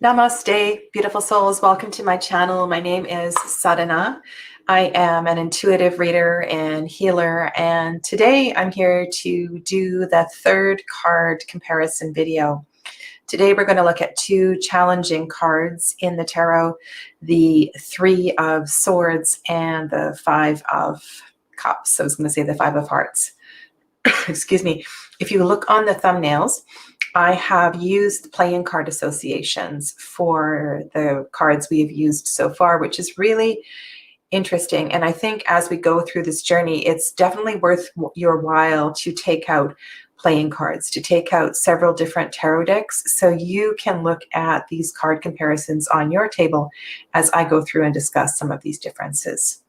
Namaste, beautiful souls. Welcome to my channel. My name is Sadhana. I am an intuitive reader and healer, and today I'm here to do the third card comparison video. Today we're going to look at two challenging cards in the tarot, the Three of Swords and the Five of Cups. I was going to say the Five of Hearts. Excuse me. If you look on the thumbnails, I have used playing card associations for the cards we have used so far, which is really interesting. And I think as we go through this journey, it's definitely worth your while to take out playing cards, to take out several different tarot decks so you can look at these card comparisons on your table as I go through and discuss some of these differences.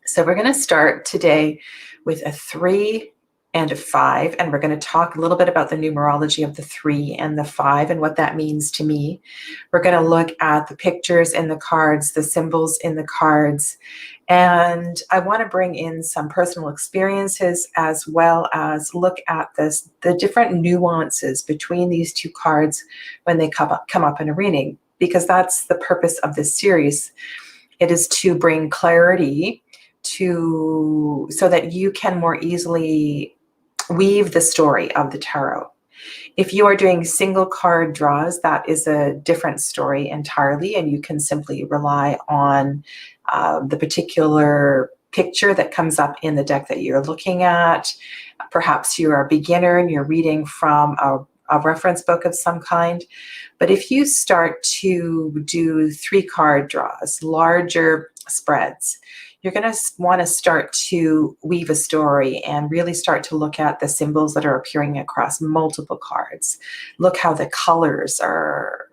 So we're going to start today with a 3 and a 5, and we're going to talk a little bit about the numerology of the 3 and the 5 and what that means to me. We're going to look at the pictures in the cards, the symbols in the cards, and I want to bring in some personal experiences as well as look at the different nuances between these two cards when they come up in a reading, because that's the purpose of this series. It is to bring clarity so that you can more easily weave the story of the tarot. If you are doing single card draws, that is a different story entirely, and you can simply rely on the particular picture that comes up in the deck that you're looking at. Perhaps you're a beginner and you're reading from a reference book of some kind. But if you start to do 3-card draws, larger spreads, you're going to want to start to weave a story and really start to look at the symbols that are appearing across multiple cards. Look how the colors are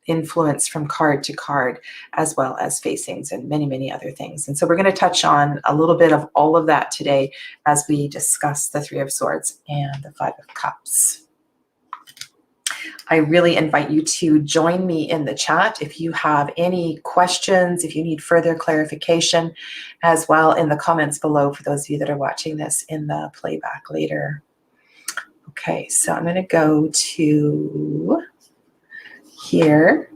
influenced from card to card, as well as facings and many, many other things. And so we're going to touch on a little bit of all of that today as we discuss the 3 of Swords and the 5 of Cups. I really invite you to join me in the chat if you have any questions, if you need further clarification, as well in the comments below for those of you that are watching this in the playback later. Okay, so I'm going to go to here.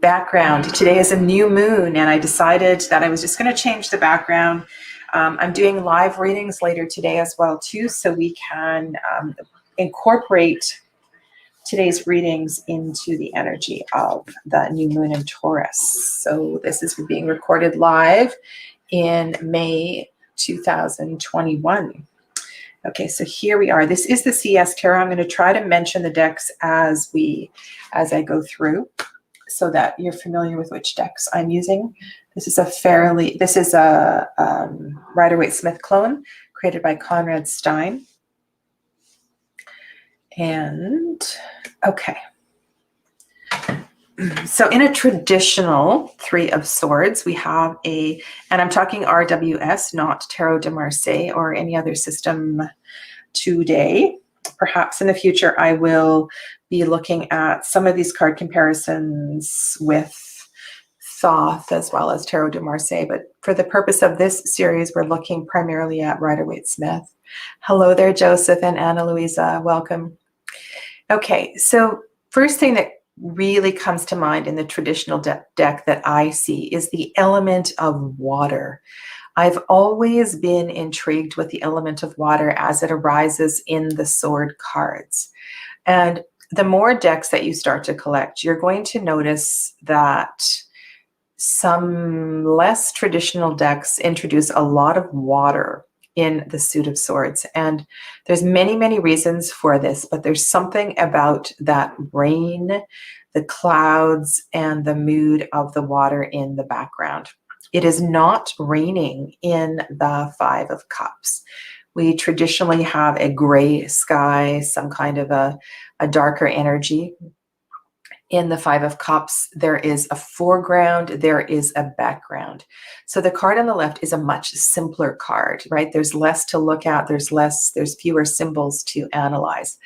Background. Today is a new moon, and I decided that I was just going to change the background. I'm doing live readings later today as well, too, so we can incorporate today's readings into the energy of the new moon in Taurus. So this is being recorded live in May 2021. Okay, so here we are. This is the CS Tarot. I'm going to try to mention the decks as I go through so that you're familiar with which decks I'm using. This is a Rider-Waite-Smith clone created by Conrad Stein. And okay, so in a traditional 3 of Swords, we have and I'm talking RWS, not Tarot de Marseille or any other system today. Perhaps in the future, I will be looking at some of these card comparisons with Thoth as well as Tarot de Marseille. But for the purpose of this series, we're looking primarily at Rider-Waite-Smith. Hello there, Joseph and Anna Luisa. Welcome. Okay, so first thing that really comes to mind in the traditional deck that I see is the element of water. I've always been intrigued with the element of water as it arises in the sword cards. And the more decks that you start to collect, you're going to notice that some less traditional decks introduce a lot of water in the suit of swords. And there's many, many reasons for this, but there's something about that rain, the clouds, and the mood of the water in the background. It is not raining in the 5 of Cups. We traditionally have a gray sky, some kind of a darker energy. In the 5 of Cups, there is a foreground, there is a background. So the card on the left is a much simpler card, right? There's less to look at, there's fewer symbols to analyze.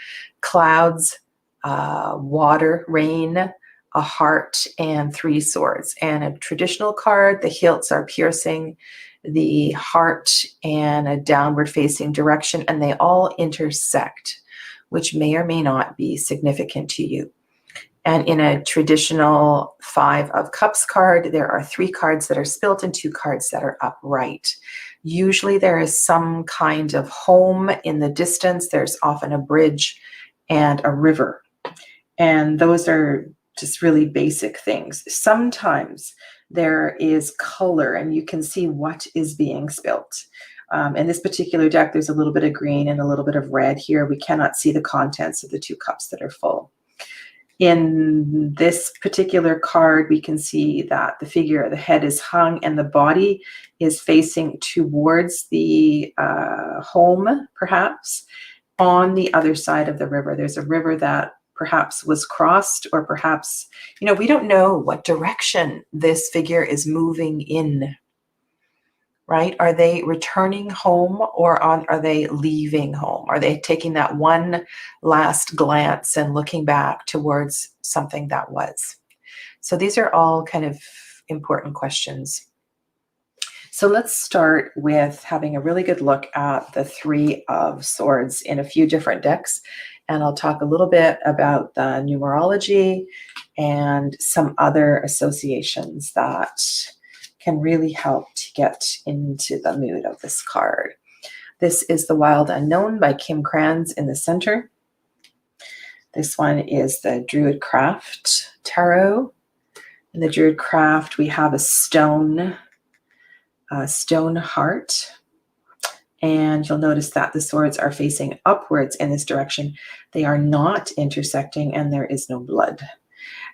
Clouds, water, rain, a heart, and 3 swords. And a traditional card, the hilts are piercing, the heart and a downward facing direction, and they all intersect, which may or may not be significant to you. And in a traditional 5 of Cups card, there are 3 cards that are spilt and 2 cards that are upright. Usually there is some kind of home in the distance. There's often a bridge and a river. And those are just really basic things. Sometimes there is color and you can see what is being spilt. In this particular deck, there's a little bit of green and a little bit of red here. We cannot see the contents of the 2 cups that are full. In this particular card, we can see that the figure, the head is hung and the body is facing towards the home, perhaps, on the other side of the river. There's a river that perhaps was crossed, or perhaps, we don't know what direction this figure is moving in, right? Are they returning home, or are they leaving home? Are they taking that one last glance and looking back towards something that was? So these are all kind of important questions. So let's start with having a really good look at the 3 of Swords in a few different decks. And I'll talk a little bit about the numerology and some other associations that can really help to get into the mood of this card. This is The Wild Unknown by Kim Kranz in the center. This one is the Druid Craft Tarot. In the Druid Craft, we have a stone heart. And you'll notice that the swords are facing upwards in this direction. They are not intersecting and there is no blood.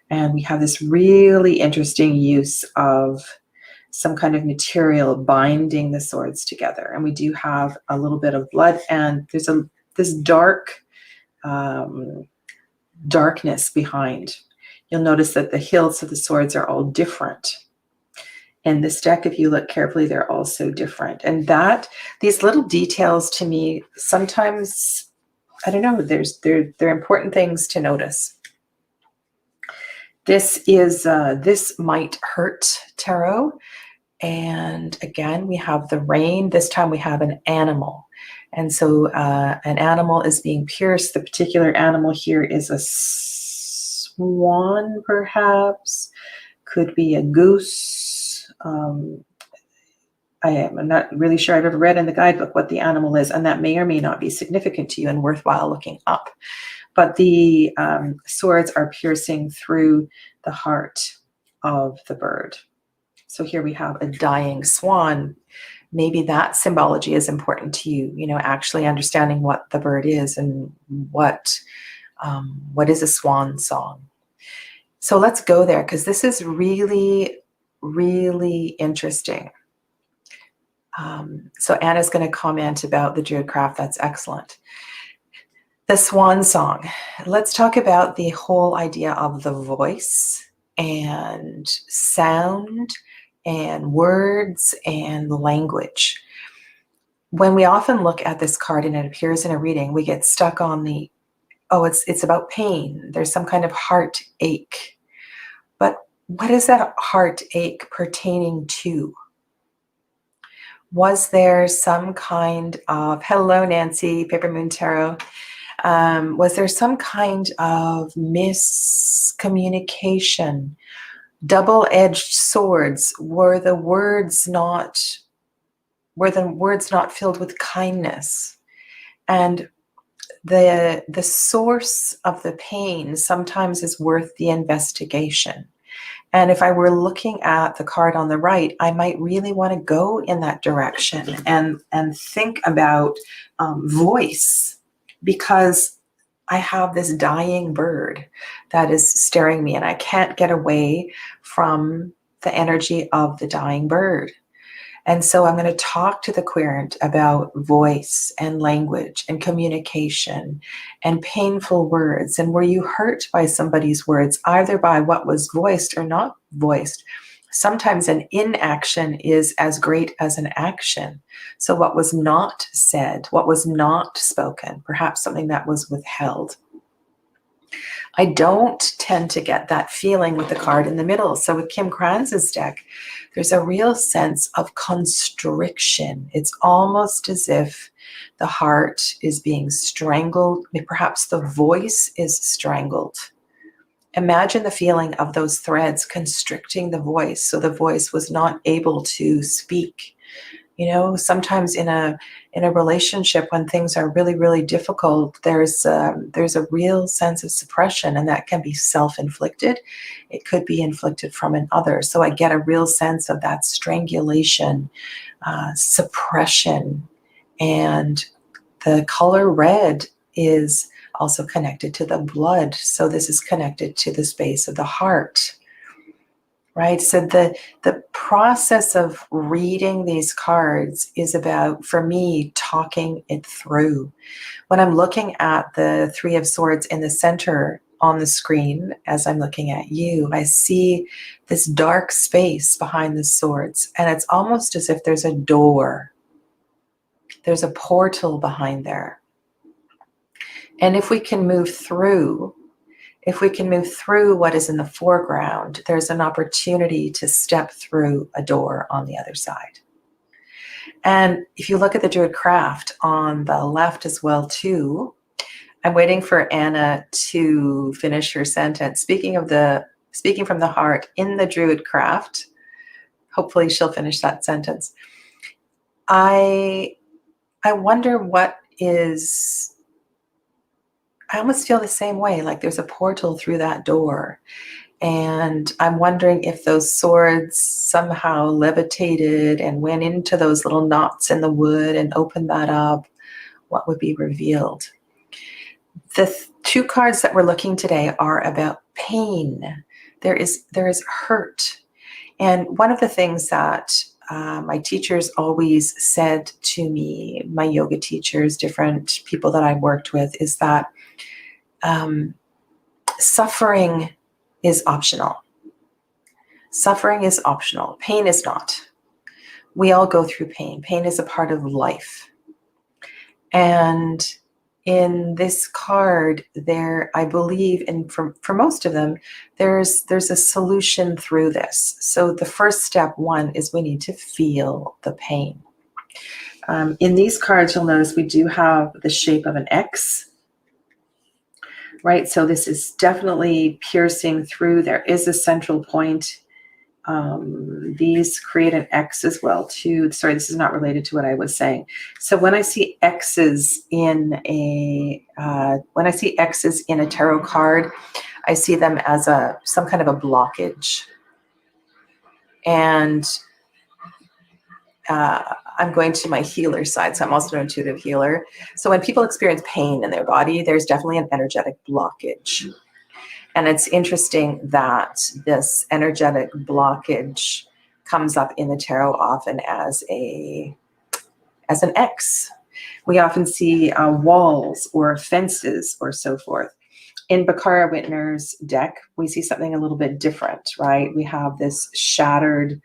And we have this really interesting use of some kind of material binding the swords together. And we do have a little bit of blood, and there's this darkness behind. You'll notice that the hilts of the swords are all different. In this deck, if you look carefully, they're also different. And these little details to me, sometimes, I don't know, they're important things to notice. This is This Might Hurt Tarot. And again, we have the rain. This time we have an animal. And so an animal is being pierced. The particular animal here is a swan, perhaps. Could be a goose. I'm not really sure I've ever read in the guidebook what the animal is, and that may or may not be significant to you and worthwhile looking up. But the swords are piercing through the heart of the bird. So here we have a dying swan. Maybe that symbology is important to you, actually understanding what the bird is and what is a swan song. So let's go there, because this is really, really interesting. So Anna's going to comment about the Druid Craft. That's excellent. The swan song. Let's talk about the whole idea of the voice and sound and words and language. When we often look at this card and it appears in a reading, we get stuck on it's about pain. There's some kind of heartache. But what is that heartache pertaining to? Was there some kind of, hello Nancy, Paper Moon Tarot, was there some kind of miscommunication, double-edged swords? Were the words not filled with kindness? And the source of the pain sometimes is worth the investigation. And if I were looking at the card on the right, I might really want to go in that direction and think about voice, because I have this dying bird that is staring me and I can't get away from the energy of the dying bird. And so I'm going to talk to the querent about voice and language and communication and painful words. And were you hurt by somebody's words, either by what was voiced or not voiced? Sometimes an inaction is as great as an action. So what was not said, what was not spoken, perhaps something that was withheld. I don't tend to get that feeling with the card in the middle. So with Kim Kranz's deck, there's a real sense of constriction. It's almost as if the heart is being strangled. Perhaps the voice is strangled. Imagine the feeling of those threads constricting the voice, so the voice was not able to speak. Sometimes in a relationship, when things are really, really difficult, there's a real sense of suppression, and that can be self-inflicted. It could be inflicted from another. So I get a real sense of that strangulation, suppression, and the color red is also connected to the blood. So this is connected to the space of the heart. Right. So the process of reading these cards is about, for me, talking it through. When I'm looking at the Three of Swords in the center on the screen, as I'm looking at you, I see this dark space behind the swords, and it's almost as if there's a door. There's a portal behind there. And if we can move through what is in the foreground, there's an opportunity to step through a door on the other side. And if you look at the Druid craft on the left as well too, I'm waiting for Anna to finish her sentence. Speaking from the heart in the Druid craft, hopefully she'll finish that sentence. I wonder I almost feel the same way, like there's a portal through that door. And I'm wondering if those swords somehow levitated and went into those little knots in the wood and opened that up, what would be revealed? The two cards that we're looking today are about pain. There is hurt. And one of the things that my teachers always said to me, my yoga teachers, different people that I worked with, is that suffering is optional. Suffering is optional. Pain is not. We all go through pain. Pain is a part of life. And in this card, I believe, and for most of them, there's a solution through this. So the first step, one, is we need to feel the pain. In these cards, you'll notice we do have the shape of an X. Right, so this is definitely piercing through. There is a central point. These create an X as well too. Sorry, this is not related to what I was saying. So when I see X's in a tarot card, I see them as some kind of a blockage. And I'm going to my healer side, so I'm also an intuitive healer. So when people experience pain in their body, there's definitely an energetic blockage. And it's interesting that this energetic blockage comes up in the tarot often as an X. We often see walls or fences or so forth. In Bakara Whitner's deck, we see something a little bit different, right? We have this shattered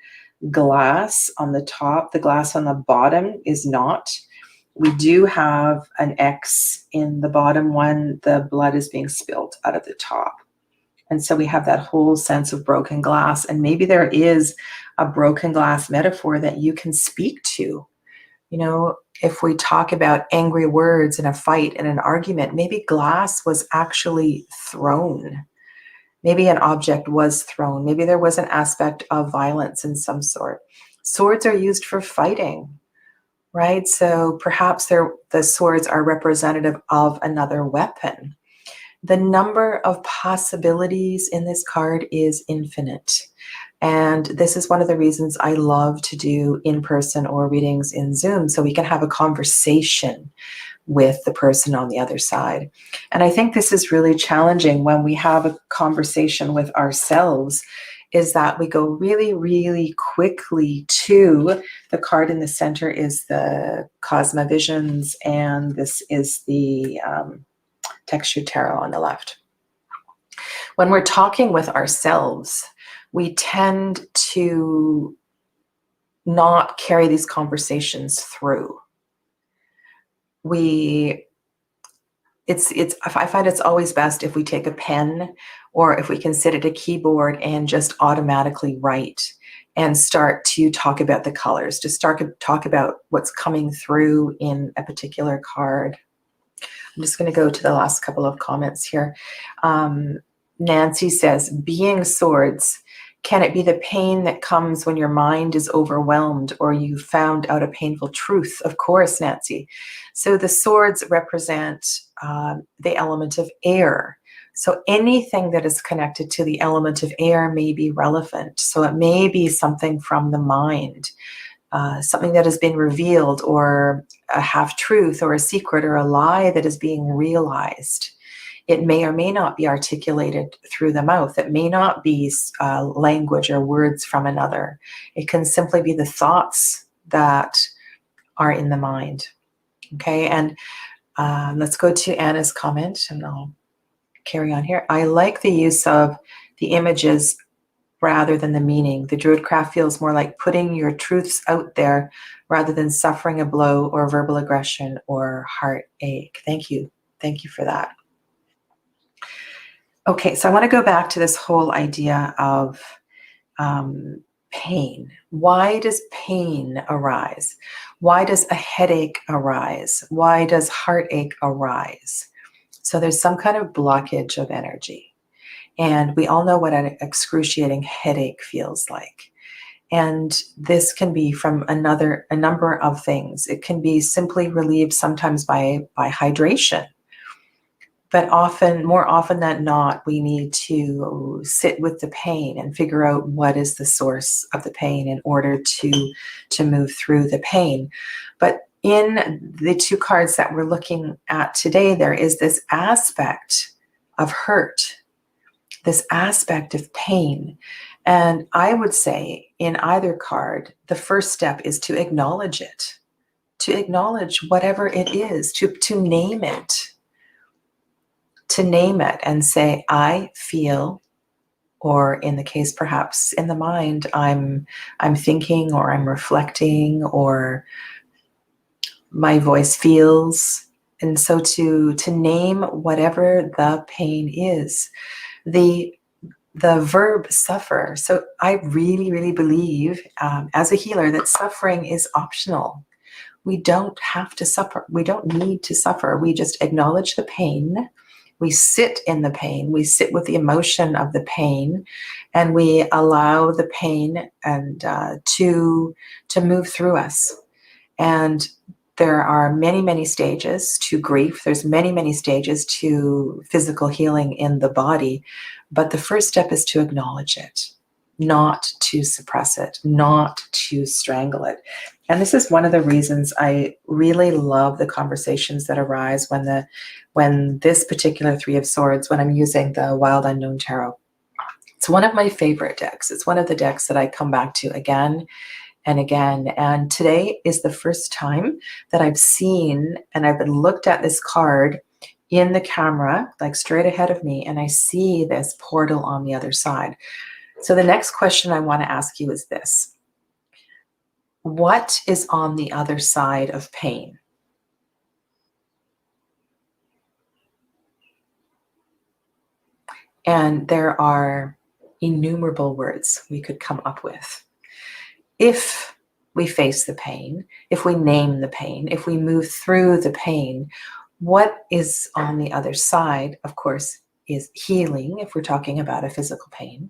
glass on the top. The glass on the bottom is not. We do have an X in the bottom one. The blood is being spilled out of the top. And so we have that whole sense of broken glass. And maybe there is a broken glass metaphor that you can speak to. If we talk about angry words in a fight, in an argument, maybe glass was actually thrown. Maybe an object was thrown. Maybe there was an aspect of violence in some sort. Swords are used for fighting, right? So perhaps the swords are representative of another weapon. The number of possibilities in this card is infinite. And this is one of the reasons I love to do in-person or readings in Zoom, so we can have a conversation with the person on the other side. And I think this is really challenging when we have a conversation with ourselves, is that we go really, really quickly to the card in the center is the Cosmovisions, and this is the Texture Tarot on the left. When we're talking with ourselves, we tend to not carry these conversations through. I find it's always best if we take a pen or if we can sit at a keyboard and just automatically write and start to talk about the colors, to start to talk about what's coming through in a particular card. I'm just going to go to the last couple of comments here. Nancy says, being swords, can it be the pain that comes when your mind is overwhelmed or you found out a painful truth? Of course, Nancy. So the swords represent the element of air. So anything that is connected to the element of air may be relevant. So it may be something from the mind, something that has been revealed, or a half-truth or a secret or a lie that is being realized. It may or may not be articulated through the mouth. It may not be language or words from another. It can simply be the thoughts that are in the mind. Okay, and let's go to Anna's comment, and I'll carry on here. I like the use of the images rather than the meaning. The Druidcraft feels more like putting your truths out there rather than suffering a blow or verbal aggression or heartache. Thank you. Thank you for that. Okay, so I want to go back to this whole idea of pain. Why does pain arise? Why does a headache arise? Why does heartache arise? So there's some kind of blockage of energy. And we all know what an excruciating headache feels like. And this can be from a number of things. It can be simply relieved sometimes by hydration. But more often than not, we need to sit with the pain and figure out what is the source of the pain in order to move through the pain. But in the two cards that we're looking at today, there is this aspect of hurt, this aspect of pain. And I would say in either card, the first step is to acknowledge it, to acknowledge whatever it is, to name it. To name it and say, I feel, or in the case perhaps in the mind, I'm thinking, or I'm reflecting, or my voice feels. And so to name whatever the pain is. The verb suffer. So I really, really believe as a healer that suffering is optional. We don't have to suffer. We don't need to suffer. We just acknowledge the pain. We sit in the pain, we sit with the emotion of the pain, and we allow the pain and to move through us. And there are many, many stages to grief. There's many, many stages to physical healing in the body. But the first step is to acknowledge it, not to suppress it, not to strangle it. And this is one of the reasons I really love the conversations that arise when this particular Three of Swords, when I'm using the Wild Unknown Tarot. It's one of my favorite decks. It's one of the decks that I come back to again and again. And today is the first time that I've seen and I've looked at this card in the camera, like straight ahead of me, and I see this portal on the other side. So the next question I want to ask you is this. What is on the other side of pain? And there are innumerable words we could come up with. If we face the pain, if we name the pain, if we move through the pain, what is on the other side, of course, is healing, if we're talking about a physical pain,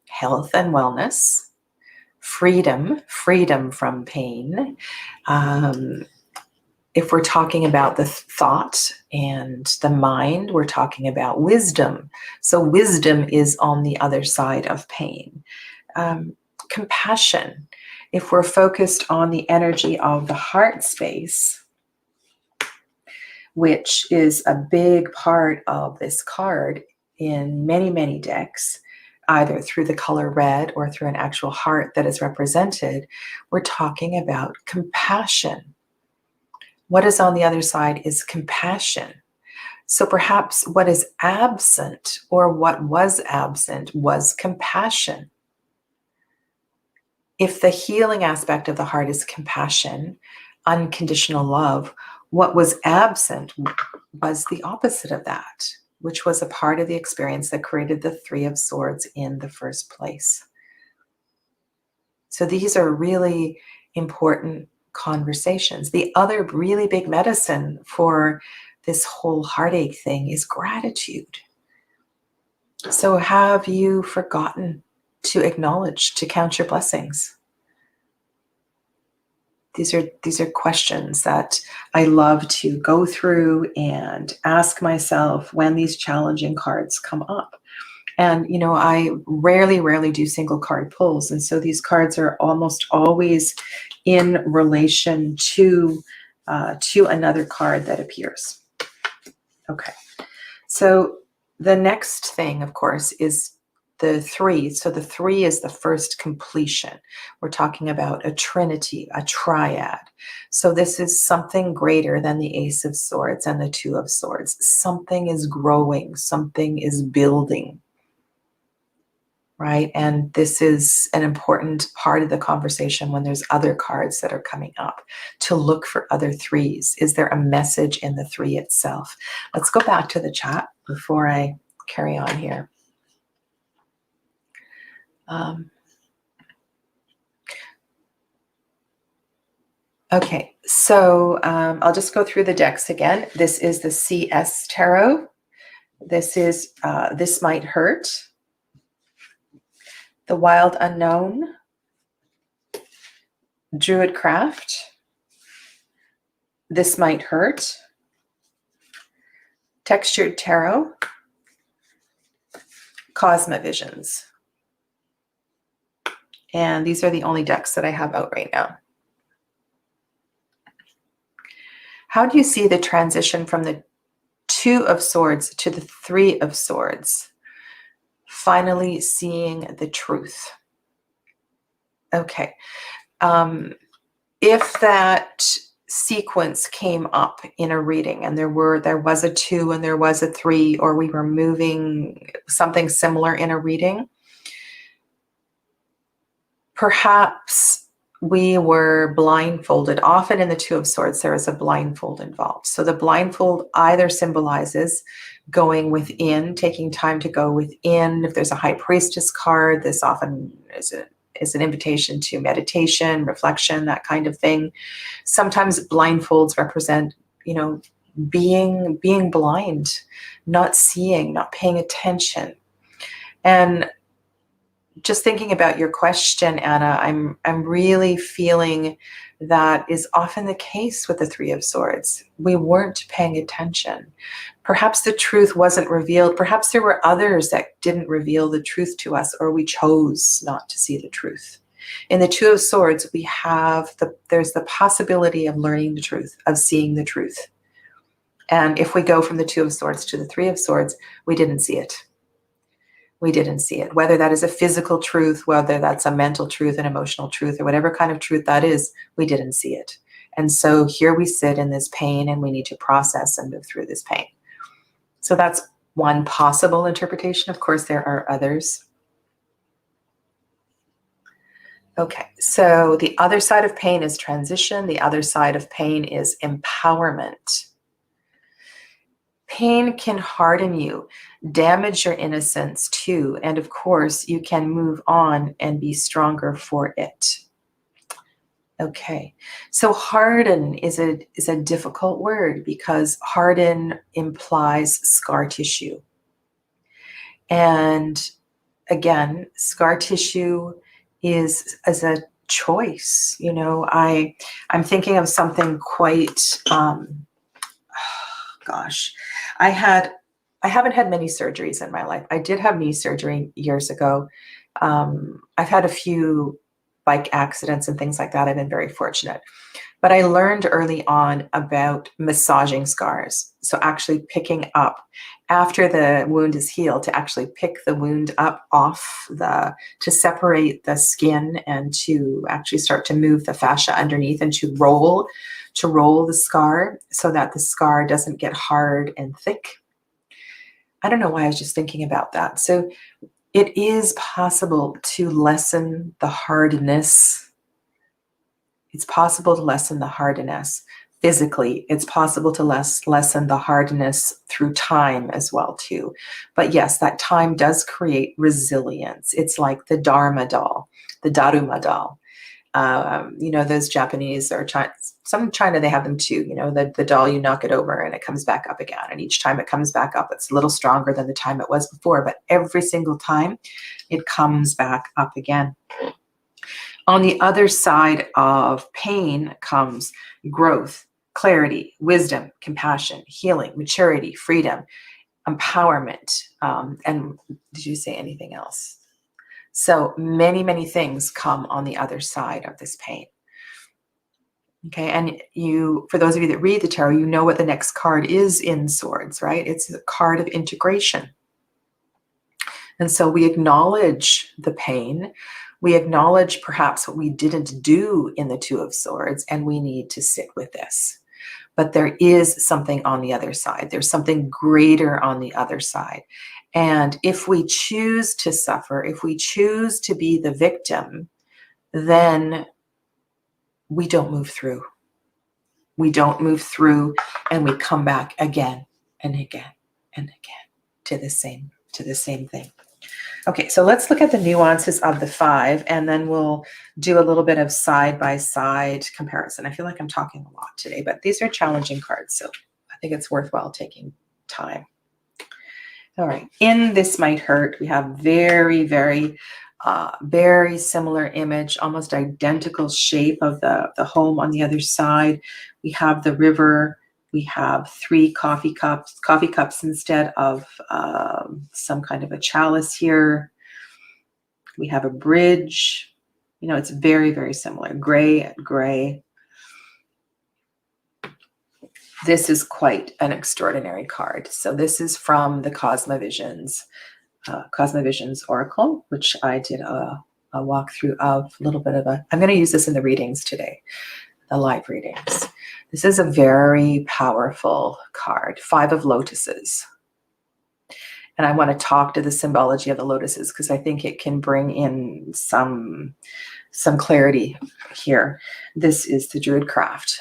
health and wellness, freedom from pain. If we're talking about the thought and the mind, we're talking about wisdom. So wisdom is on the other side of pain. Compassion. If we're focused on the energy of the heart space, which is a big part of this card in many, many decks, either through the color red or through an actual heart that is represented, we're talking about compassion. What is on the other side is compassion. So perhaps what is absent, or what was absent, was compassion. If the healing aspect of the heart is compassion, unconditional love, what was absent was the opposite of that, which was a part of the experience that created the Three of Swords in the first place. So these are really important conversations. The other really big medicine for this whole heartache thing is gratitude. So have you forgotten to acknowledge, to count your blessings? These are questions that I love to go through and ask myself when these challenging cards come up. And I rarely do single card pulls, and so these cards are almost always in relation to another card that appears. Okay, so the next thing, of course, is the 3. So the 3 is the first completion. We're talking about a trinity, a triad. So this is something greater than the Ace of Swords and the Two of Swords. Something is growing, something is building, right? And this is an important part of the conversation when there's other cards that are coming up, to look for other 3s. Is there a message in the 3 itself? Let's go back to the chat before I carry on here. Okay, so I'll just go through the decks again. This is the CS Tarot. This is This Might Hurt. The Wild Unknown. Druidcraft. This Might Hurt. Textured Tarot. Cosmovisions. And these are the only decks that I have out right now. How do you see the transition from the Two of Swords to the Three of Swords? Finally seeing the truth. Okay. If that sequence came up in a reading and there was a 2 and there was a 3, or we were moving something similar in a reading, perhaps we were blindfolded. Often in the Two of Swords, there is a blindfold involved. So the blindfold either symbolizes going within, taking time to go within. If there's a High Priestess card, this often is an invitation to meditation, reflection, that kind of thing. Sometimes blindfolds represent, being blind, not seeing, not paying attention. And just thinking about your question, Anna, I'm really feeling that is often the case with the Three of Swords. We weren't paying attention. Perhaps the truth wasn't revealed. Perhaps there were others that didn't reveal the truth to us, or we chose not to see the truth. In the Two of Swords, there's the possibility of learning the truth, of seeing the truth. And if we go from the Two of Swords to the Three of Swords, we didn't see it. We didn't see it. Whether that is a physical truth, whether that's a mental truth, an emotional truth, or whatever kind of truth that is, we didn't see it. And so here we sit in this pain, and we need to process and move through this pain. So that's one possible interpretation. Of course, there are others. Okay, so the other side of pain is transition. The other side of pain is empowerment. Pain can harden you, damage your innocence too, and of course, you can move on and be stronger for it. Okay, so harden is a difficult word, because harden implies scar tissue. And again, scar tissue is as a choice. I'm thinking of something quite gosh, I haven't had many surgeries in my life. I did have knee surgery years ago. I've had a few bike accidents and things like that. I've been very fortunate. But I learned early on about massaging scars. So actually picking up, after the wound is healed, to actually pick the wound up to separate the skin, and to actually start to move the fascia underneath, and to roll the scar so that the scar doesn't get hard and thick. I don't know why I was just thinking about that. So it is possible to lessen the hardness. It's possible to lessen the hardness physically. It's possible to lessen the hardness through time as well too. But yes, that time does create resilience. It's like the Dharma doll, the Daruma doll. Those Japanese or some in China, they have them too. The doll, you knock it over and it comes back up again. And each time it comes back up, it's a little stronger than the time it was before, but every single time it comes back up again. On the other side of pain comes growth, clarity, wisdom, compassion, healing, maturity, freedom, empowerment. And did you say anything else? So many, many things come on the other side of this pain. Okay, and for those of you that read the tarot, you know what the next card is in Swords, right? It's a card of integration. And so we acknowledge the pain. We acknowledge perhaps what we didn't do in the Two of Swords, and we need to sit with this. But there is something on the other side. There's something greater on the other side. And if we choose to suffer, if we choose to be the victim, then we don't move through. We don't move through, and we come back again and again and again to the same thing. Okay, so let's look at the nuances of the 5, and then we'll do a little bit of side-by-side comparison. I feel like I'm talking a lot today, but these are challenging cards, so I think it's worthwhile taking time. All right, in This Might Hurt, we have very, very, very similar image, almost identical shape of the home on the other side. We have the river. We have 3 coffee cups instead of some kind of a chalice here. We have a bridge. It's very, very similar. Gray and gray. This is quite an extraordinary card. So this is from the Cosmovisions Oracle, which I did a walkthrough of, a little bit of I'm going to use this in the readings today, the live readings. This is a very powerful card, 5 of Lotuses. And I want to talk to the symbology of the lotuses because I think it can bring in some clarity here. This is the Druid Craft.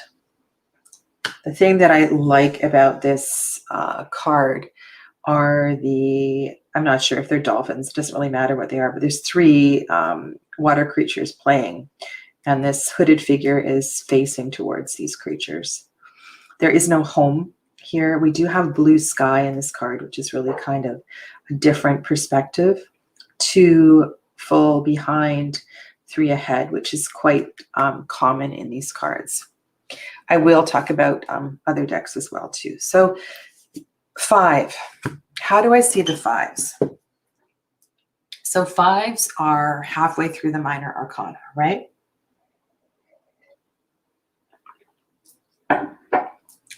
The thing that I like about this card are I'm not sure if they're dolphins, it doesn't really matter what they are, but there's 3 water creatures playing. And this hooded figure is facing towards these creatures. There is no home here. We do have blue sky in this card, which is really kind of a different perspective. 2 full behind, 3 ahead, which is quite common in these cards. I will talk about other decks as well too. So 5, how do I see the 5s? So 5s are halfway through the minor arcana, right?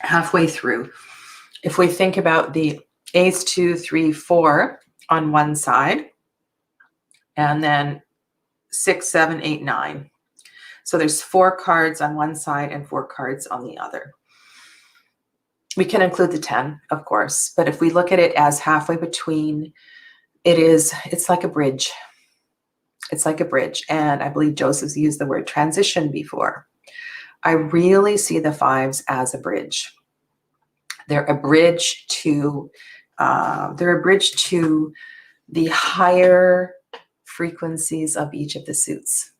Halfway through. If we think about the Ace, 2, 3, 4 on one side, and then 6, 7, 8, 9. So there's 4 cards on one side and 4 cards on the other. We can include the 10, of course, but if we look at it as halfway between, it's like a bridge. It's like a bridge. And I believe Joseph's used the word transition before. I really see the 5s as a bridge. They're a bridge to the higher frequencies of each of the suits.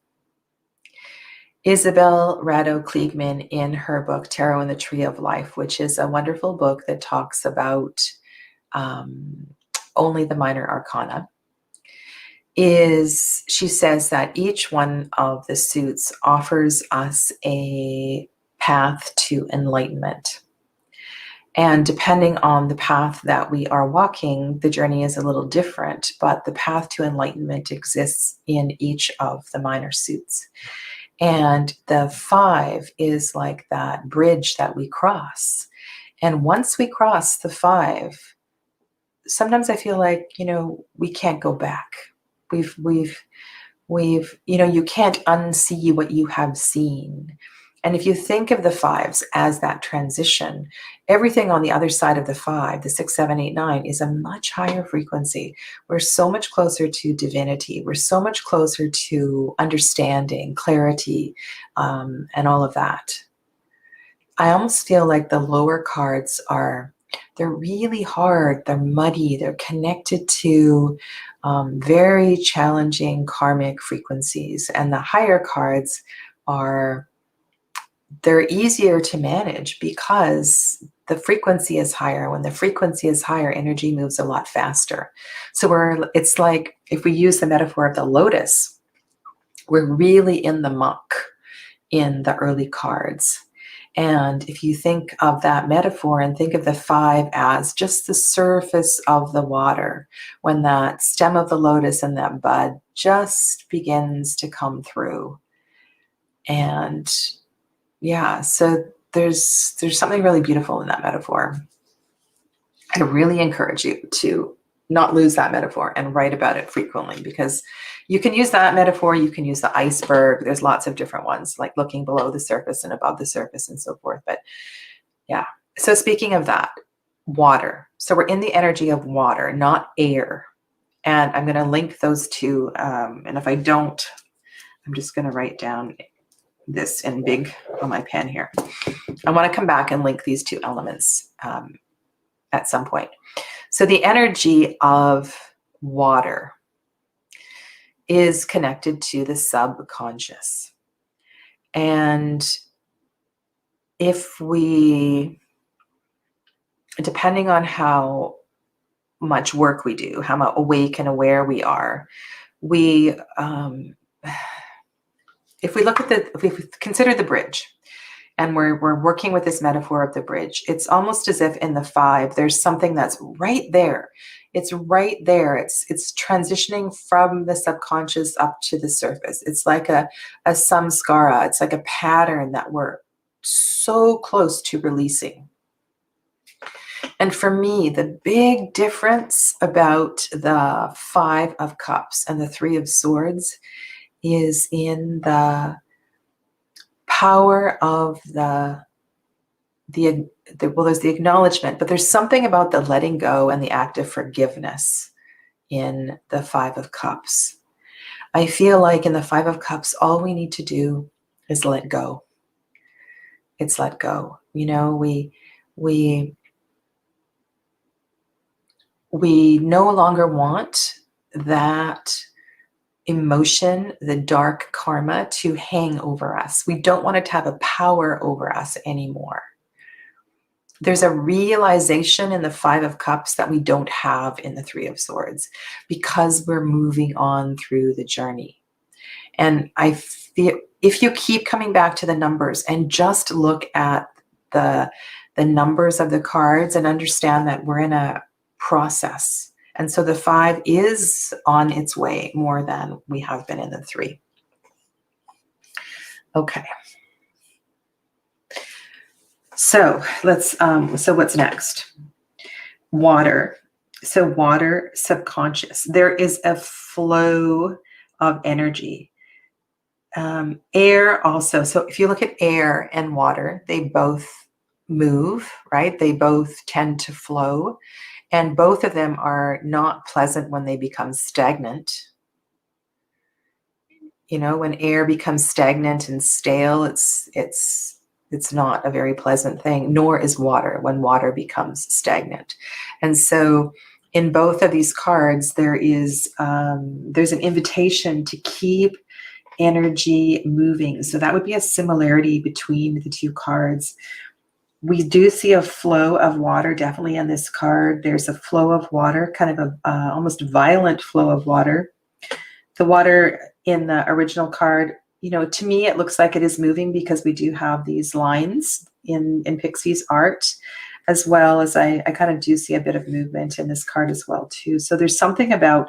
Isabel Rado Kliegman, in her book Tarot and the Tree of Life, which is a wonderful book that talks about only the minor arcana, she says that each one of the suits offers us a path to enlightenment. And depending on the path that we are walking, the journey is a little different, but the path to enlightenment exists in each of the minor suits. And the 5 is like that bridge that we cross. And once we cross the 5, sometimes I feel like, we can't go back. We've you can't unsee what you have seen. And if you think of the 5s as that transition, everything on the other side of the 5, the 6, 7, 8, 9, is a much higher frequency. We're so much closer to divinity. We're so much closer to understanding, clarity, and all of that. I almost feel like the lower cards are They're really hard, they're muddy, they're connected to very challenging karmic frequencies. And the higher cards they're easier to manage because the frequency is higher. When the frequency is higher, energy moves a lot faster. So it's like, if we use the metaphor of the lotus, we're really in the muck in the early cards. And if you think of that metaphor and think of the 5 as just the surface of the water, when that stem of the lotus and that bud just begins to come through. And yeah, so there's something really beautiful in that metaphor. I really encourage you to not lose that metaphor and write about it frequently, because you can use that metaphor, you can use the iceberg. There's lots of different ones, like looking below the surface and above the surface and so forth. But yeah, so speaking of that, water. So we're in the energy of water, not air. And I'm going to link those two. And if I don't, I'm just going to write down this in big on my pen here. I want to come back and link these two elements at some point. So the energy of water is connected to the subconscious. And if we, depending on how much work we do, how awake and aware we are, if we look at if we consider the bridge, and we're working with this metaphor of the bridge, it's almost as if in the 5, there's something that's right there. It's right there. It's transitioning from the subconscious up to the surface. It's like a samskara. It's like a pattern that we're so close to releasing. And for me, the big difference about the 5 of Cups and the 3 of Swords is in the power of well, there's the acknowledgement, but there's something about the letting go and the act of forgiveness in the 5 of Cups. I feel like in the 5 of Cups, all we need to do is let go. It's let go. You know, we no longer want that emotion, the dark karma, to hang over us. We don't want it to have a power over us anymore. There's a realization in the 5 of Cups that we don't have in the 3 of Swords, because we're moving on through the journey. And I feel, if you keep coming back to the numbers and just look at the numbers of the cards and understand that we're in a process. And so the 5 is on its way more than we have been in the 3. Okay. So so what's next? Water. So water, subconscious. There is a flow of energy. Air also. So if you look at air and water, they both move, right? They both tend to flow. And both of them are not pleasant when they become stagnant. You know, when air becomes stagnant and stale, it's not a very pleasant thing, nor is water when water becomes stagnant. And so in both of these cards, there's an invitation to keep energy moving. So that would be a similarity between the two cards. We do see a flow of water definitely in this card. There's a flow of water, kind of a almost violent flow of water. The water in the original card, you know, to me, it looks like it is moving because we do have these lines in Pixie's art, as well as I kind of do see a bit of movement in this card as well too. So there's something about,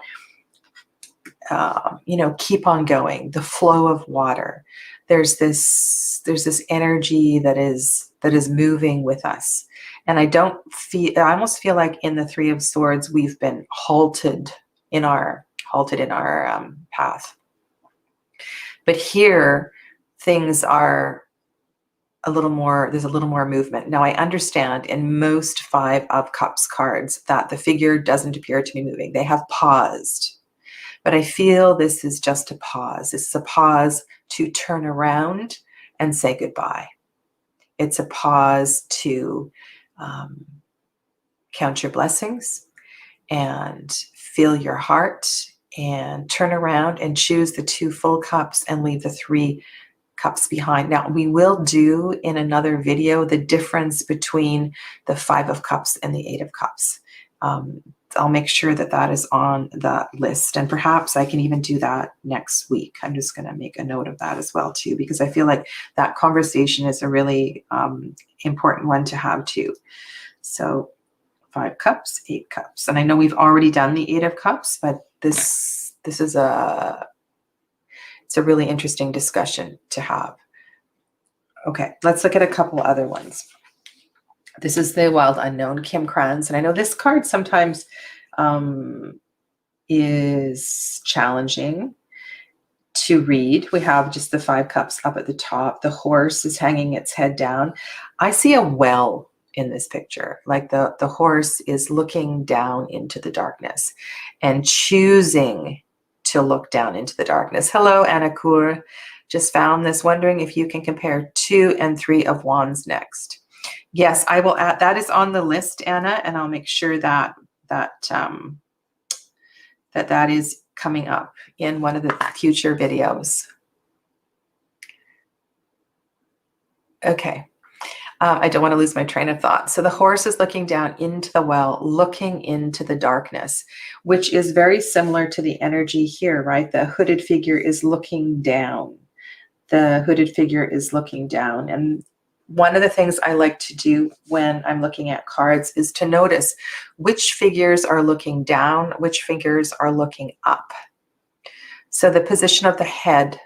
you know, keep on going, the flow of water. There's this energy that is moving with us. And I almost feel like in the 3 of Swords, we've been halted in our path. But here, things are there's a little more movement. Now, I understand in most 5 of Cups cards that the figure doesn't appear to be moving. They have paused. But I feel this is just a pause. This is a pause to turn around and say goodbye. It's a pause to count your blessings and feel your heart and turn around and choose the 2 full cups and leave the 3 cups behind. Now, we will do in another video the difference between the 5 of cups and the 8 of cups. I'll make sure that that is on the list, and perhaps I can even do that next week. I'm just going to make a note of that as well too, because I feel like that conversation is a really important one to have too. So 5 cups, 8 cups, and I know we've already done the 8 of cups, but this is it's a really interesting discussion to have. Okay, let's look at a couple other ones. This is the Wild Unknown, Kim Kranz. And I know this card sometimes is challenging to read. We have just the 5 cups up at the top. The horse is hanging its head down. I see a well in this picture. Like the horse is looking down into the darkness and choosing to look down into the darkness. Hello, Anna Kaur. Just found this, wondering if you can compare 2 and 3 of wands next. Yes, I will add, that is on the list, Anna, and I'll make sure that that is coming up in one of the future videos. Okay, I don't want to lose my train of thought. So the horse is looking down into the well, looking into the darkness, which is very similar to the energy here, right? The hooded figure is looking down. The hooded figure is looking down. And one of the things I like to do when I'm looking at cards is to notice which figures are looking down, which figures are looking up. So the position of the head,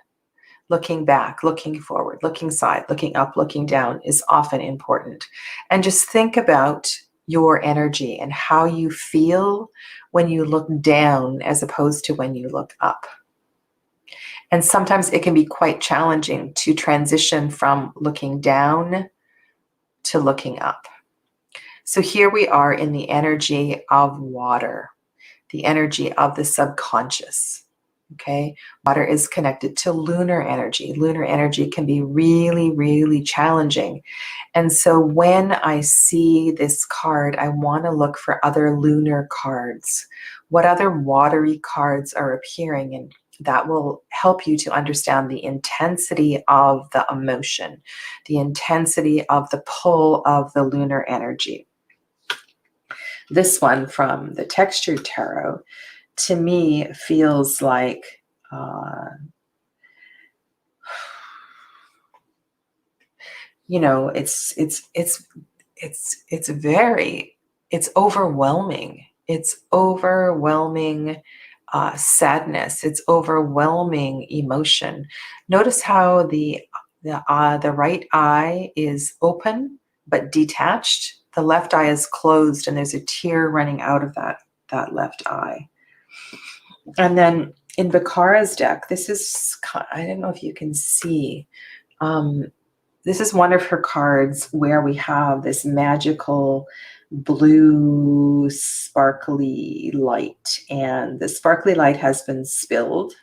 looking back, looking forward, looking side, looking up, looking down is often important. And just think about your energy and how you feel when you look down as opposed to when you look up. And sometimes it can be quite challenging to transition from looking down to looking up. So here we are in the energy of water, the energy of the subconscious. Okay, water is connected to lunar energy. Lunar energy can be really, really challenging. And so when I see this card, I want to look for other lunar cards. What other watery cards are appearing? And that will help you to understand the intensity of the emotion, the intensity of the pull of the lunar energy. This one from the Textured Tarot, to me, feels like you know, it's overwhelming. It's overwhelming sadness. It's overwhelming emotion. Notice how the right eye is open but detached. The left eye is closed, and there's a tear running out of that left eye. And then in Bakara's deck, this is, I don't know if you can see, this is one of her cards where we have this magical blue sparkly light, and the sparkly light has been spilled,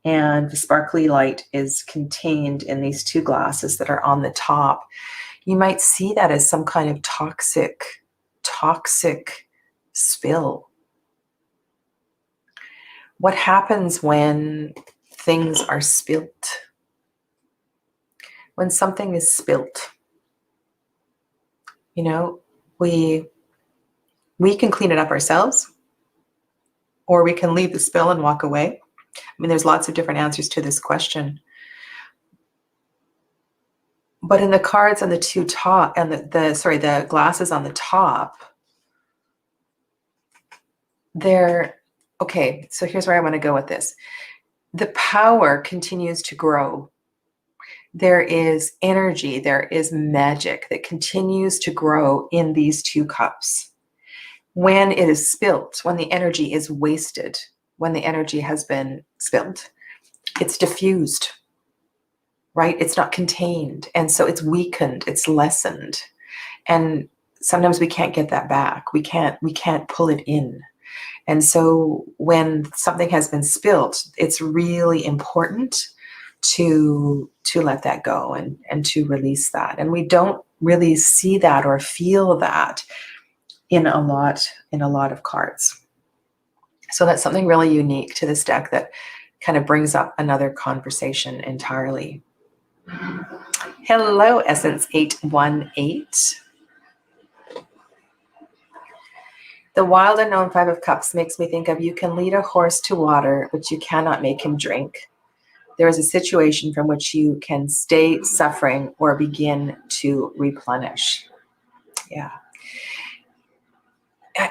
and the sparkly light is contained in these 2 glasses that are on the top. You might see that as some kind of toxic spill. What happens when things are spilt? When something is spilt, you know, we can clean it up ourselves, or we can leave the spill and walk away. I mean, there's lots of different answers to this question. But in the cards on the 2 top, and the glasses on the top, they're, okay, so here's where I want to go with this. The power continues to grow. There is energy, there is magic that continues to grow in these 2 cups. When it is spilt, when the energy is wasted, when the energy has been spilt, it's diffused, right? It's not contained. And so it's weakened, it's lessened. And sometimes we can't get that back. We can't pull it in. And so when something has been spilt, it's really important to let that go and to release that. And we don't really see that or feel that in a lot of cards. So that's something really unique to this deck that kind of brings up another conversation entirely. Hello, Essence 818. The wild unknown Five of Cups makes me think of, you can lead a horse to water, but you cannot make him drink. There is a situation from which you can stay suffering or begin to replenish. Yeah.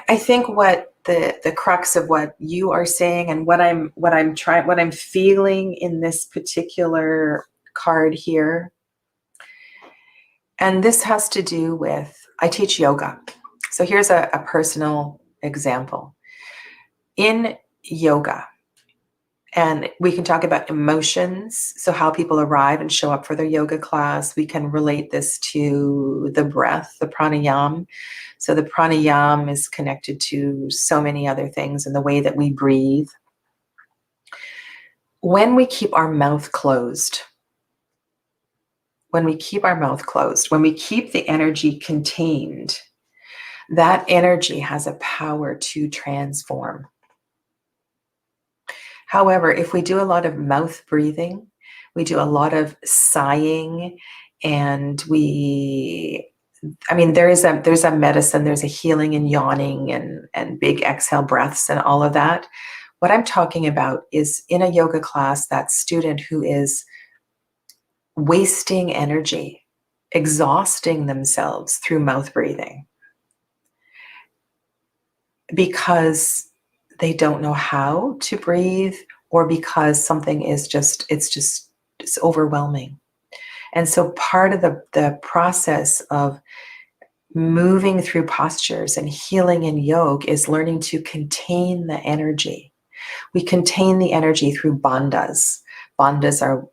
I think what the crux of what you are saying and what I'm feeling in this particular card here, and this has to do with, I teach yoga. So here's a personal example. In yoga, and we can talk about emotions, so how people arrive and show up for their yoga class. We can relate this to the breath, the pranayama. So the pranayama is connected to so many other things and the way that we breathe. When we keep our mouth closed, when we keep the energy contained, that energy has a power to transform. However, if we do a lot of mouth breathing, we do a lot of sighing, and there's a medicine, there's a healing in yawning and big exhale breaths and all of that. What I'm talking about is in a yoga class, that student who is wasting energy, exhausting themselves through mouth breathing because they don't know how to breathe, or because something is it's overwhelming. And so part of the process of moving through postures and healing in yoga is learning to contain the energy. We contain the energy through bandhas. Bandhas are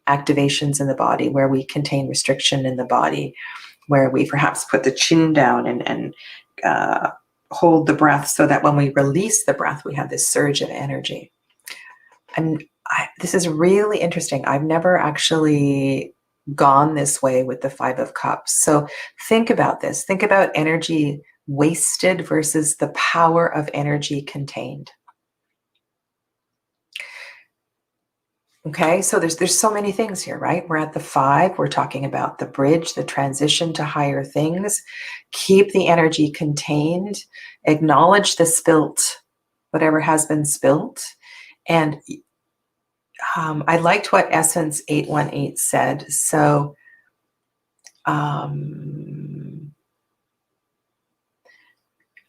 activations in the body where we contain restriction in the body, where we perhaps put the chin down and hold the breath so that when we release the breath, we have this surge of energy. And this is really interesting. I've never actually gone this way with the Five of Cups. So think about this. Think about energy wasted versus the power of energy contained. Okay, so there's so many things here, right? We're at the 5. We're talking about the bridge, the transition to higher things. Keep the energy contained. Acknowledge the spilt, whatever has been spilt. And I liked what Essence 818 said. So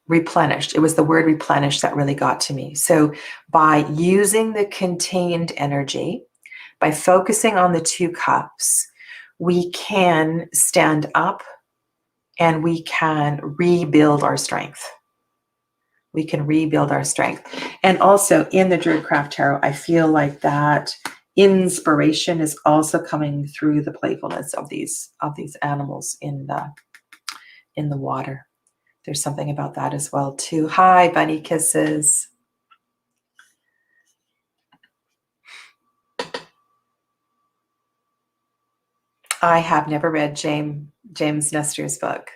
replenished. It was the word replenished that really got to me. So by using the contained energy, by focusing on the 2 cups, we can stand up and we can rebuild our strength. We can rebuild our strength. And also in the Druidcraft Tarot, I feel like that inspiration is also coming through the playfulness of these animals in the water. There's something about that as well too. Hi, bunny kisses. I have never read James Nestor's book.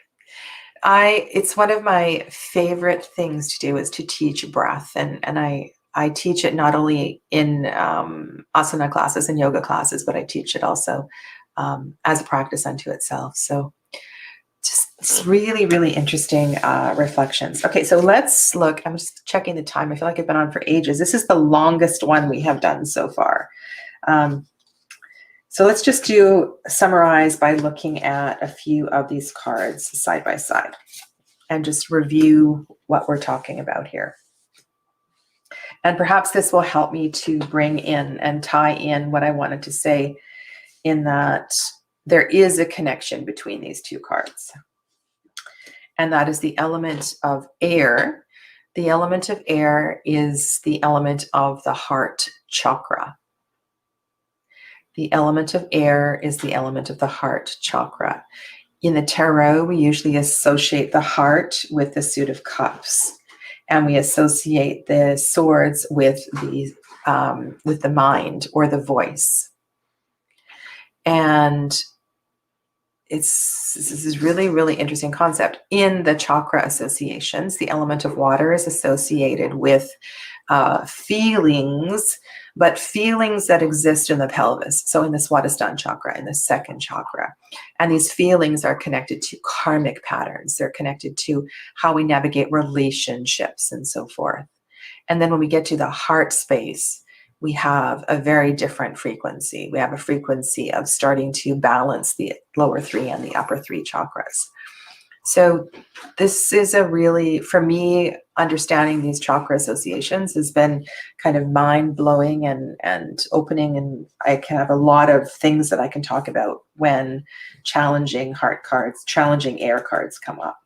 It's one of my favorite things to do is to teach breath, and I teach it not only in asana classes and yoga classes, but I teach it also as a practice unto itself. So just really, really interesting reflections. Okay, so let's look. I'm just checking the time. I feel like I've been on for ages. This is the longest one we have done so far. So let's just summarize by looking at a few of these cards side by side and just review what we're talking about here. And perhaps this will help me to bring in and tie in what I wanted to say, in that there is a connection between these 2 cards. And that is the element of air. The element of air is the element of the heart chakra. The element of air is the element of the heart chakra. In the tarot, we usually associate the heart with the suit of cups, and we associate the swords with the mind or the voice. And this is really, really interesting concept. In the chakra associations, the element of water is associated with feelings, but feelings that exist in the pelvis. So in the Swadhisthana chakra, in the second chakra. And these feelings are connected to karmic patterns. They're connected to how we navigate relationships and so forth. And then when we get to the heart space, we have a very different frequency. We have a frequency of starting to balance the lower three and the upper three chakras. So this is a really, for me, understanding these chakra associations has been kind of mind-blowing and opening, and I can have a lot of things that I can talk about when challenging heart cards, challenging air cards come up.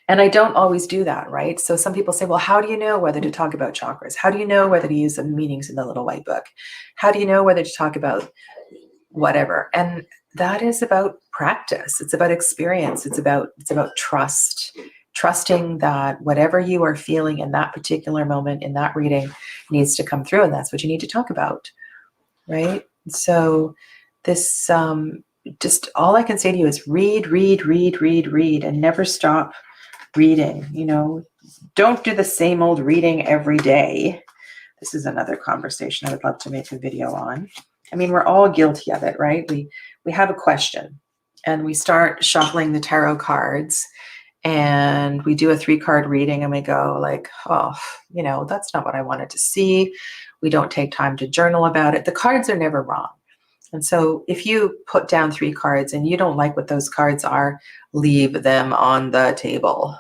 And I don't always do that, right? So some people say, well, how do you know whether to talk about chakras? How do you know whether to use the meanings in the little white book? How do you know whether to talk about whatever? And that is about practice. It's about experience. It's about trust, trusting that whatever you are feeling in that particular moment in that reading needs to come through, and that's what you need to talk about, right? So this, just all I can say to you is read, and never stop reading. You know, don't do the same old reading every day. This is another conversation I would love to make a video on. I mean, we're all guilty of it, right? We have a question and we start shuffling the tarot cards and we do a 3-card reading and we go like, oh, you know, that's not what I wanted to see. We don't take time to journal about it. The cards are never wrong. And so if you put down 3 cards and you don't like what those cards are, leave them on the table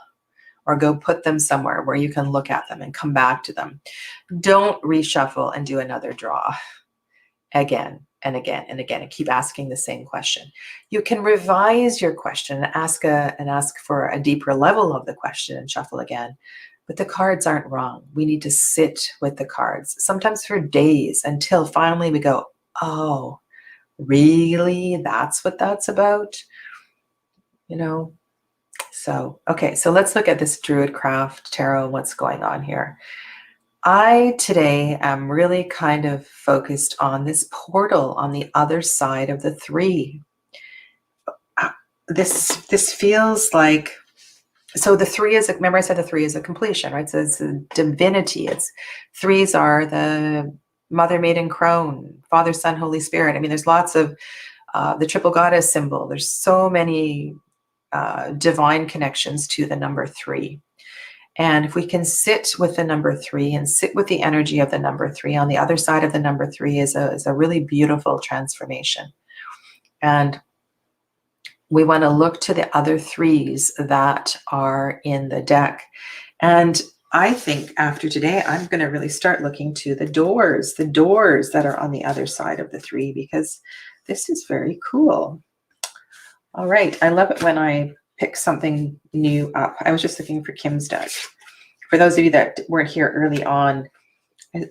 or go put them somewhere where you can look at them and come back to them. Don't reshuffle and do another draw again and again and again and keep asking the same question. You can revise your question and ask for a deeper level of the question and shuffle again. But the cards aren't wrong. We need to sit with the cards, sometimes for days, until finally we go, oh, really? That's what that's about? You know? So, okay, so let's look at this Druidcraft Tarot and what's going on here. I today am really kind of focused on this portal on the other side of the 3. This feels like, so the 3 is, remember I said the 3 is a completion, right? So it's a divinity. It's 3s are the Mother, Maiden, Crone, Father, Son, Holy Spirit. I mean, there's lots of the triple goddess symbol. There's so many divine connections to the number 3. And if we can sit with the number 3 and sit with the energy of the number 3, on the other side of the number 3 is a really beautiful transformation. And we want to look to the other 3s that are in the deck. And I think after today, I'm going to really start looking to the doors that are on the other side of the 3, because this is very cool. All right. I love it when I pick something new up. I was just looking for Kim's deck. For those of you that weren't here early on,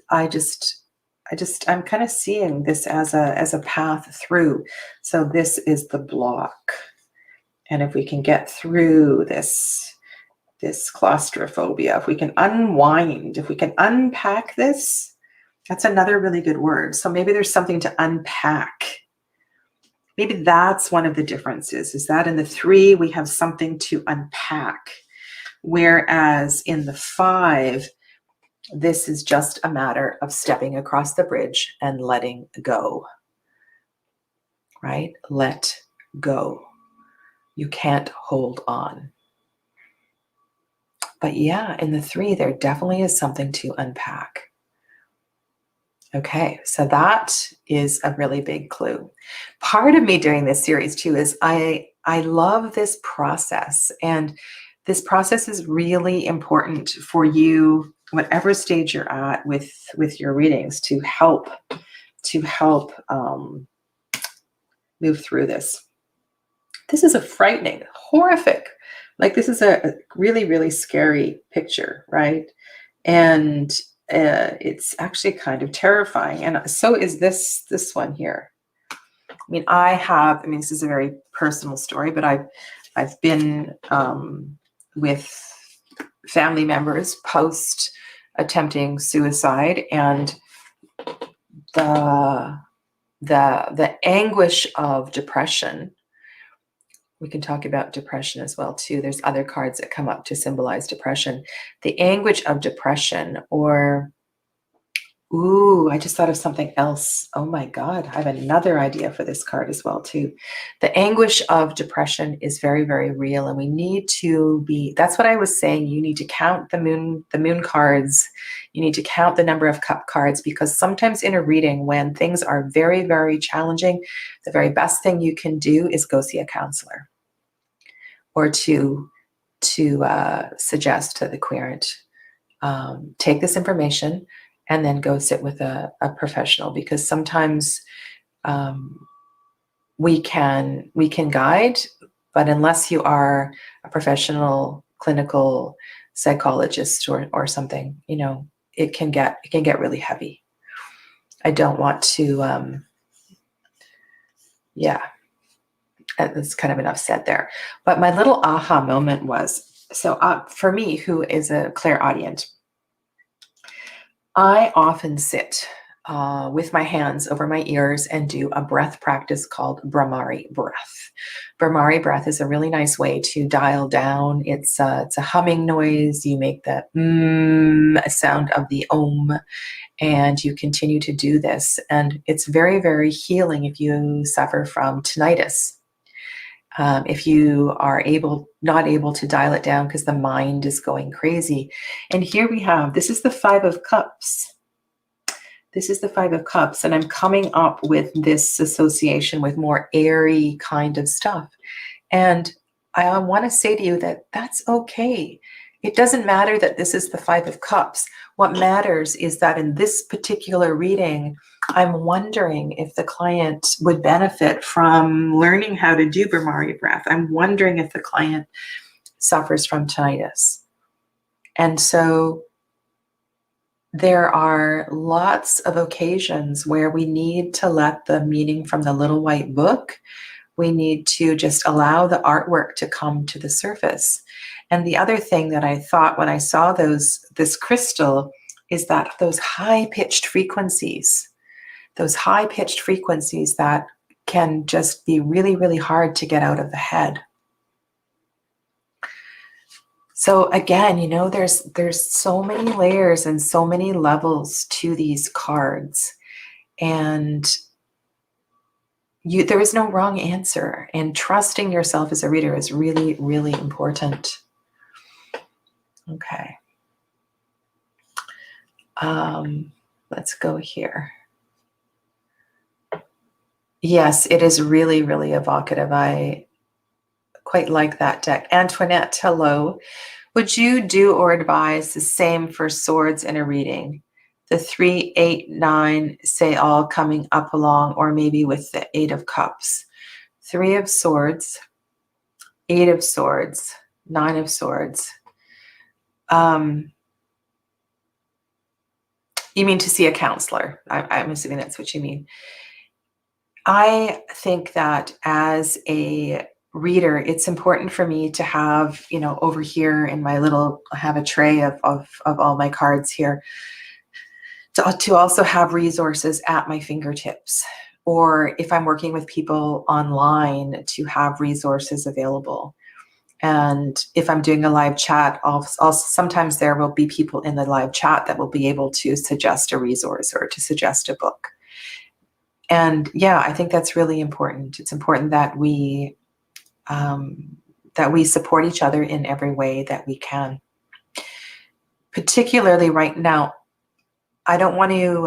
I'm kind of seeing this as a path through. So this is the block. And if we can get through this claustrophobia, if we can unwind, if we can unpack this, that's another really good word. So maybe there's something to unpack. Maybe that's one of the differences, is that in the 3, we have something to unpack. Whereas in the 5, this is just a matter of stepping across the bridge and letting go, right? Let go. You can't hold on. But yeah, in the 3, there definitely is something to unpack. Okay, so that is a really big clue. Part of me doing this series too is I love this process, and this process is really important for you, whatever stage you're at with your readings, to help move through this. This is a frightening, horrific, like this is a really, really scary picture, right? And it's actually kind of terrifying. And so is this one here. I mean, this is a very personal story, but I've been with family members post attempting suicide, and the anguish of depression We can talk about depression as well too. There's other cards that come up to symbolize depression. The anguish of depression, or ooh, I just thought of something else. Oh my God, I have another idea for this card as well too. The anguish of depression is very, very real, and we need to be, that's what I was saying. You need to count the moon cards. You need to count the number of cup cards, because sometimes in a reading, when things are very, very challenging, the very best thing you can do is go see a counselor, or to suggest to the querent, take this information and then go sit with a professional, because sometimes we can guide, but unless you are a professional clinical psychologist or something, it can get really heavy. I don't want to yeah, that's kind of enough said there. But my little aha moment was, so for me, who is a clairaudient, I often sit with my hands over my ears and do a breath practice called Brahmari breath. Brahmari breath is a really nice way to dial down. It's a humming noise. You make the sound of the om, and you continue to do this. And it's very, very healing if you suffer from tinnitus. If you are not able to dial it down because the mind is going crazy. And here we have, this is the Five of Cups. This is the Five of Cups, and I'm coming up with this association with more airy kind of stuff. And I want to say to you that that's okay. It doesn't matter that this is the Five of Cups. What matters is that in this particular reading, I'm wondering if the client would benefit from learning how to do Brahmari breath. I'm wondering if the client suffers from tinnitus. And so there are lots of occasions where we need to let the meaning from the little white book, we need to just allow the artwork to come to the surface. And the other thing that I thought when I saw this crystal is that those high-pitched frequencies, that can just be really, really hard to get out of the head. So again, there's so many layers and so many levels to these cards, and there is no wrong answer, and trusting yourself as a reader is really, really important. Okay. Let's go here. Yes, it is really, really evocative. I quite like that deck. Antoinette, hello. Would you do or advise the same for swords in a reading? The 3, 8, 9, say all coming up along, or maybe with the 8 of Cups. 3 of Swords, 8 of Swords, 9 of Swords. You mean to see a counselor? I'm assuming that's what you mean. I think that as a reader, it's important for me to have, over here in my little, I have a tray of all my cards here, to also have resources at my fingertips. Or if I'm working with people online, to have resources available. And if I'm doing a live chat, also sometimes there will be people in the live chat that will be able to suggest a resource or to suggest a book. And yeah, I think that's really important. It's important that we support each other in every way that we can. Particularly right now, I don't want to,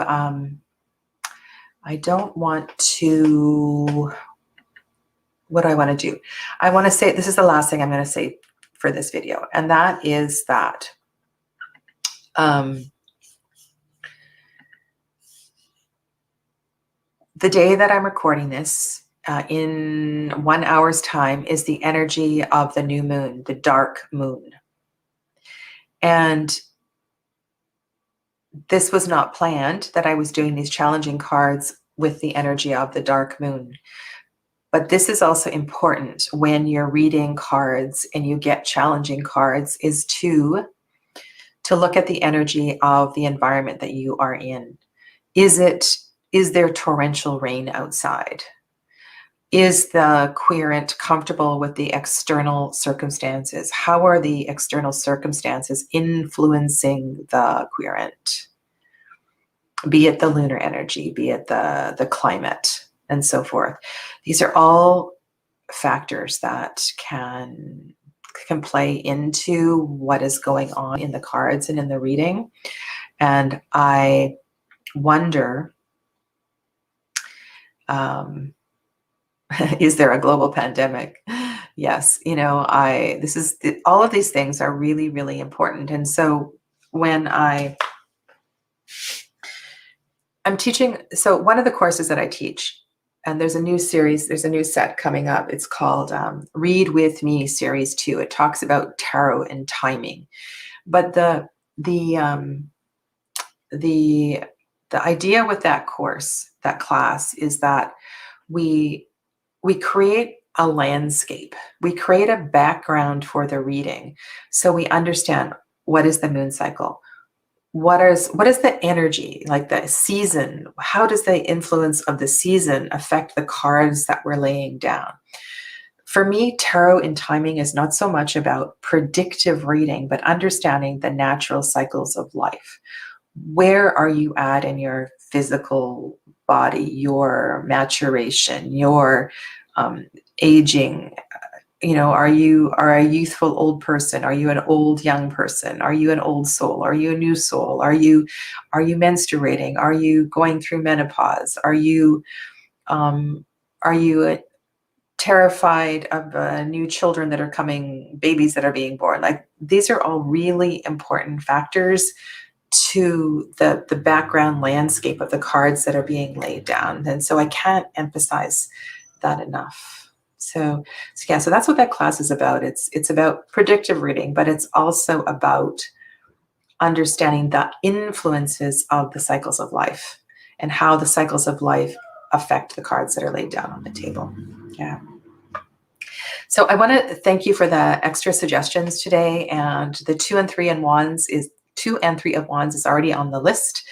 what do I want to do? I want to say, this is the last thing I'm going to say for this video, and that is that the day that I'm recording this, in 1 hour's time, is the energy of the new moon, the dark moon. And this was not planned, that I was doing these challenging cards with the energy of the dark moon. But this is also important when you're reading cards and you get challenging cards, is to look at the energy of the environment that you are in. Is there torrential rain outside? Is the querent comfortable with the external circumstances? How are the external circumstances influencing the querent? Be it the lunar energy, be it the climate, and so forth. These are all factors that can play into what is going on in the cards and in the reading. And I wonder, is there a global pandemic? Yes, all of these things are really, really important. And so when I'm teaching, so one of the courses that I teach, and there's a new set coming up. It's called Read With Me Series 2. It talks about tarot and timing. But the idea with that course, that class, is that we create a landscape. We create a background for the reading, so we understand what is the moon cycle. What is the energy, like the season? How does the influence of the season affect the cards that we're laying down? For me, tarot and timing is not so much about predictive reading, but understanding the natural cycles of life. Where are you at in your physical body, your maturation, your aging? Are you a youthful old person? Are you an old young person? Are you an old soul? Are you a new soul? Are you menstruating? Are you going through menopause? Are you terrified of new children that are coming, babies that are being born? Like, these are all really important factors to the background landscape of the cards that are being laid down. And so I can't emphasize that enough. So that's what that class is about. It's about predictive reading, but it's also about understanding the influences of the cycles of life and how the cycles of life affect the cards that are laid down on the table. Yeah. So I want to thank you for the extra suggestions today, and the 2 and 3 of Wands is already on the list.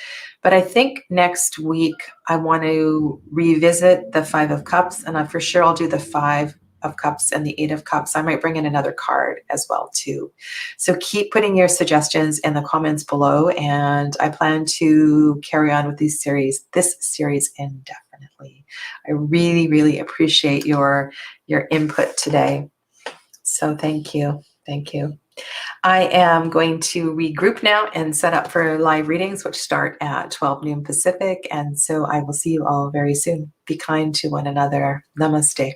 But I think next week I want to revisit the 5 of Cups, and for sure I'll do the 5 of Cups and the 8 of Cups. I might bring in another card as well too. So keep putting your suggestions in the comments below, and I plan to carry on with this series indefinitely. I really, really appreciate your input today. So thank you. Thank you. I am going to regroup now and set up for live readings, which start at 12 noon Pacific. And so I will see you all very soon. Be kind to one another. Namaste.